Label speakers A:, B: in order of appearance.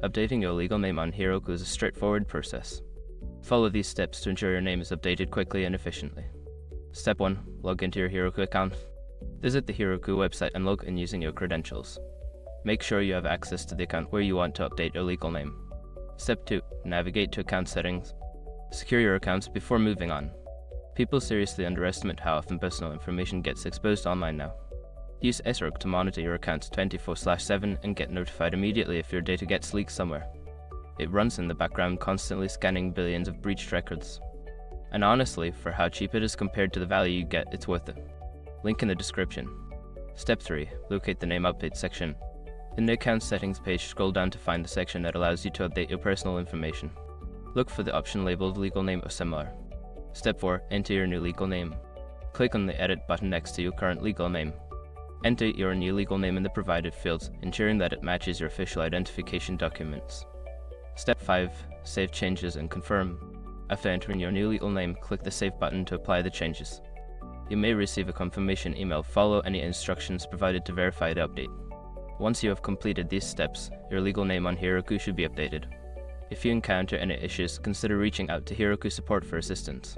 A: Updating your legal name on Heroku is a straightforward process. Follow these steps to ensure your name is updated quickly and efficiently. Step 1. Log into your Heroku account. Visit the Heroku website and log in using your credentials. Make sure you have access to the account where you want to update your legal name. Step 2. Navigate to account settings. Secure your accounts before moving on. People seriously underestimate how often personal information gets exposed online now. Use Heroku to monitor your accounts 24/7 and get notified immediately if your data gets leaked somewhere. It runs in the background, constantly scanning billions of breached records. And honestly, for how cheap it is compared to the value you get, it's worth it. Link in the description. Step 3. Locate the name update section. In the account settings page, scroll down to find the section that allows you to update your personal information. Look for the option labeled legal name or similar. Step 4. Enter your new legal name. Click on the edit button next to your current legal name. Enter your new legal name in the provided fields, ensuring that it matches your official identification documents. Step 5. Save changes and confirm. After entering your new legal name, click the Save button to apply the changes. You may receive a confirmation email. Follow any instructions provided to verify the update. Once you have completed these steps, your legal name on Heroku should be updated. If you encounter any issues, consider reaching out to Heroku support for assistance.